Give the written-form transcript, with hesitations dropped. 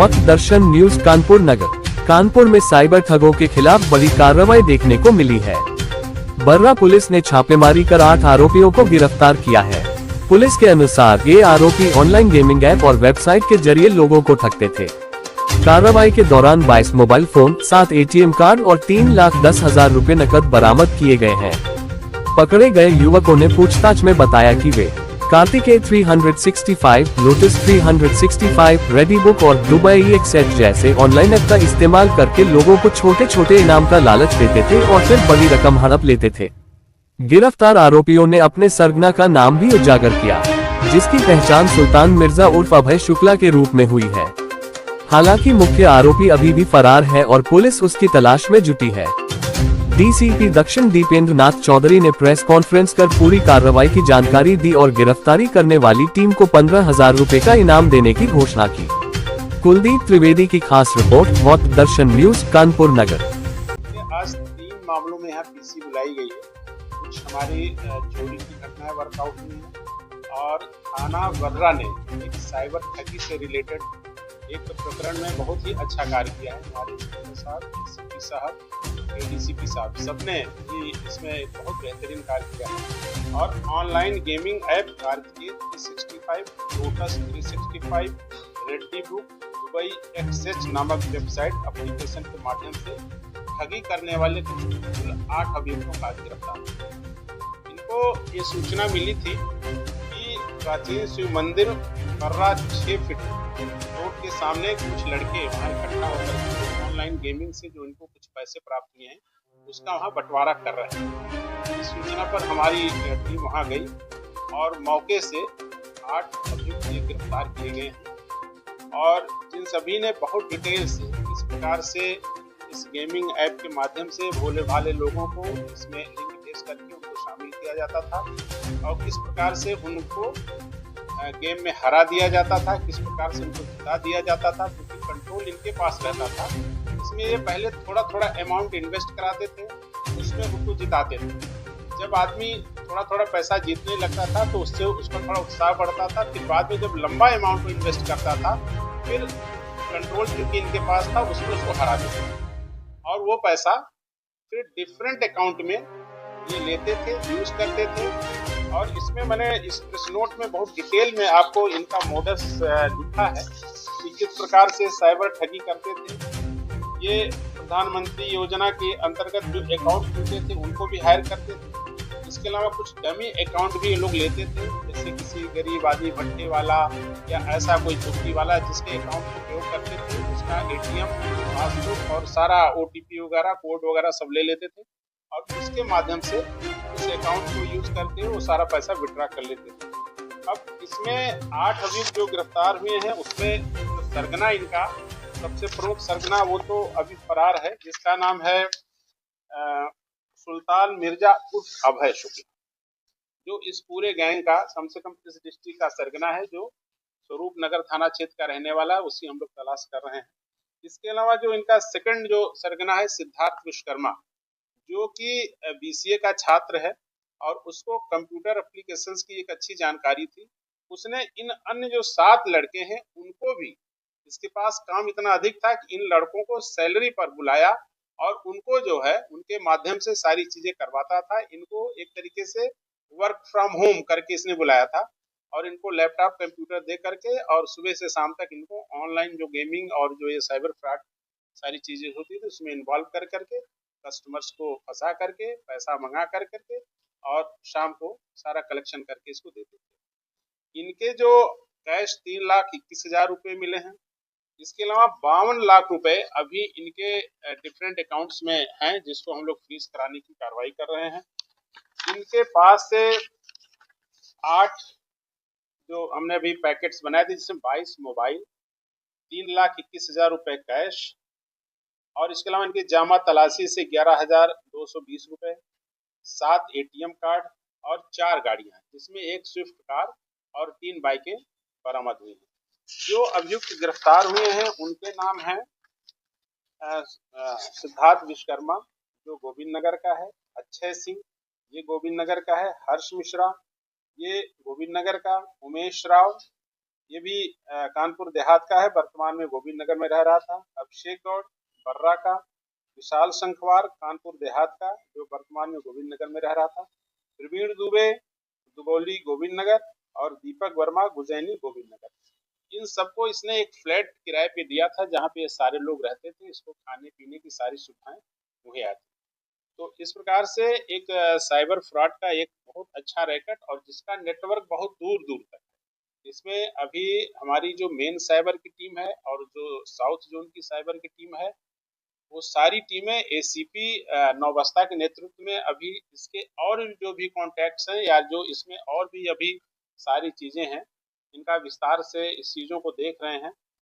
Watch दर्शन news Kanpur नगर। कानपुर में cyber ठगों के खिलाफ बड़ी कार्रवाई देखने को मिली है। बर्रा पुलिस ने छापेमारी कर 8 आरोपियों को गिरफ्तार किया है। पुलिस के अनुसार ये आरोपी ऑनलाइन गेमिंग ऐप और वेबसाइट के जरिए लोगों को ठगते थे। कार्रवाई के दौरान 22 मोबाइल फोन, 7 एटीएम कार्ड और 3,10,000 रुपए नकद बरामद किए गए हैं। पकड़े गए युवकों ने पूछताछ में बताया कि वे Kartik A365, Lotus 365, ready book और दुबई एक्सेट जैसे ऑनलाइन ऐप का इस्तेमाल करके लोगों को छोटे छोटे इनाम का लालच देते थे और फिर बड़ी रकम हड़प लेते थे। गिरफ्तार आरोपियों ने अपने सरगना का नाम भी उजागर किया, जिसकी पहचान सुल्तान मिर्जा उर्फ अभय शुक्ला के रूप में हुई है। हालांकि मुख्य आरोपी अभी भी फरार है और पुलिस उसकी तलाश में जुटी है। डीसीपी दक्षिण दीपेंद्र नाथ चौधरी ने प्रेस कॉन्फ्रेंस कर पूरी कार्रवाई की जानकारी दी और गिरफ्तारी करने वाली टीम को 15,000 रुपए का इनाम देने की घोषणा की। कुलदीप त्रिवेदी की खास रिपोर्ट, वॉच दर्शन न्यूज कानपुर नगर। आज 3 मामलों में यहाँ पीसी बुलाई गई है। कुछ हमारी चोरी की घटनाएं वर्कआउट हुई है और थाना बर्रा ने एक साइबर ठगी से रिलेटेड एक प्रकरण में बहुत ही अच्छा कार्य किया है। हमारे एसपी साहब, एडीसीपी साहब सबने ही इसमें एक बहुत बेहतरीन कार्य किया है। और online gaming app Kartik 365, Lotus 365, ready book, Dubai एक्सेच नामक वेबसाइट एप्लीकेशन के माध्यम से ठगी करने वाले 8 अभियुक्तों का गिरफ्तार। इनको ये सूचना मिली थी कि प्राचीन शिव मंदिर बर्रा 6 फीट रोड के सामने कुछ लड़के वहाँ इकट्ठा होकर ऑनलाइन गेमिंग से जो इनको कुछ पैसे प्राप्त हुए हैं उसका वहाँ बंटवारा कर रहे हैं। इस सूचना पर हमारी टीम वहाँ गई और मौके से 8 अभियुक्त गिरफ्तार किए गए हैं और जिन सभी ने बहुत डिटेल से इस प्रकार से इस गेमिंग ऐप के माध्यम से भोले भाले लोगों को इसमें लिंक भेज करके उनको शामिल किया जाता था और किस प्रकार से उनको गेम में हरा दिया जाता था, किस प्रकार से उनको जिता दिया जाता था, क्योंकि कंट्रोल इनके पास रहता था। इसमें ये पहले थोड़ा थोड़ा अमाउंट इन्वेस्ट कराते थे, उसमें उनको जिताते थे। जब आदमी थोड़ा थोड़ा पैसा जीतने लगता था तो उससे उसका थोड़ा उत्साह बढ़ता था। फिर बाद में जब लंबा अमाउंट को इन्वेस्ट करता था फिर कंट्रोल क्योंकि इनके पास था उसमें उसको हरा देते थे और वो पैसा फिर डिफरेंट अकाउंट में ये लेते थे, यूज करते थे। और इसमें मैंने इस नोट में बहुत डिटेल में आपको इनका मोडस लिखा है कि किस प्रकार से साइबर ठगी करते थे। ये प्रधानमंत्री योजना के अंतर्गत जो अकाउंट खुलते थे उनको भी हायर करते थे। इसके अलावा कुछ डमी अकाउंट भी ये लोग लेते थे, जैसे किसी गरीब आदमी भट्टे वाला या ऐसा कोई झुग्गी वाला जिसके अकाउंट को प्रयोग करते थे उसका एटीएम, पासबुक और सारा ओटीपी वगैरह कोड वगैरह सब ले लेते थे और उसके माध्यम से उस अकाउंट को यूज करके वो सारा पैसा विड्रॉ कर लेते थे। अब इसमें 8 अभियुक्त जो गिरफ्तार हुए हैं उसमें जो सरगना इनका सबसे प्रमुख सरगना वो तो अभी फरार है, जिसका नाम है सुल्तान मिर्जा उर्फ अभय शुक्ला, जो इस पूरे गैंग का कम से कम इस डिस्ट्रिक्ट का सरगना है, जो स्वरूप नगर थाना क्षेत्र का रहने वाला है, उसी हम लोग तलाश कर रहे हैं। इसके अलावा जो इनका सेकंड जो सरगना है सिद्धार्थ विश्वकर्मा, जो कि बीसीए का छात्र है और उसको कंप्यूटर एप्लीकेशंस की एक अच्छी जानकारी थी। उसने इन अन्य जो 7 लड़के हैं उनको भी, इसके पास काम इतना अधिक था कि इन लड़कों को सैलरी पर बुलाया और उनको जो है उनके माध्यम से सारी चीजें करवाता था। इनको एक तरीके से वर्क फ्रॉम होम करके इसने बुलाया था और इनको लैपटॉप कंप्यूटर दे करके और सुबह से शाम तक इनको ऑनलाइन जो गेमिंग और जो ये साइबर फ्रॉड सारी चीजें होती थी उसमें इन्वॉल्व कर करके कस्टमर्स को फंसा करके पैसा मंगा कर करके और शाम को सारा कलेक्शन करके इसको देते थे। इनके जो कैश 3,21,000 रुपए मिले हैं। इसके अलावा 52 लाख रुपए अभी इनके डिफरेंट अकाउंट्स में हैं, जिसको हम लोग फ्रीज कराने की कार्रवाई कर रहे हैं। इनके पास से 8 जो हमने अभी पैकेट्स बनाए थे जिसमें 22 मोबाइल, 3,21,000 रुपए कैश और इसके अलावा इनके जामा तलाशी से 11,220 रुपए, 7 एटीएम कार्ड और 4 गाड़ियां, जिसमें एक स्विफ्ट कार और 3 बाइकें बरामद हुई हैं। जो अभियुक्त गिरफ्तार हुए हैं उनके नाम है सिद्धार्थ विश्वकर्मा जो गोविंद नगर का है, अक्षय सिंह ये गोविंद नगर का है, हर्ष मिश्रा ये गोविंद नगर का, उमेश राव ये भी कानपुर देहात का है, वर्तमान में गोविंद नगर में रह रहा था। अभिषेक गौड़ बर्रा का, विशाल संखवार कानपुर देहात का, जो वर्तमान में गोविंद नगर में रह रहा था। प्रवीण दुबे दुबौली गोविंद नगर, और दीपक वर्मा गुजैनी गोविंद नगर। इन सबको इसने एक फ्लैट किराए पे दिया था, जहाँ पे ये सारे लोग रहते थे। इसको खाने पीने की सारी सुविधाएं मुहैया थी। तो इस प्रकार से एक साइबर फ्रॉड का एक बहुत अच्छा रैकेट, और जिसका नेटवर्क बहुत दूर दूर तक है। इसमें अभी हमारी जो मेन साइबर की टीम है और जो साउथ जोन की साइबर की टीम है, वो सारी टीमें एसीपी नौबस्ता के नेतृत्व में अभी इसके और जो भी कॉन्टैक्ट्स हैं, या जो इसमें और भी अभी सारी चीजें हैं, इनका विस्तार से इस चीजों को देख रहे हैं।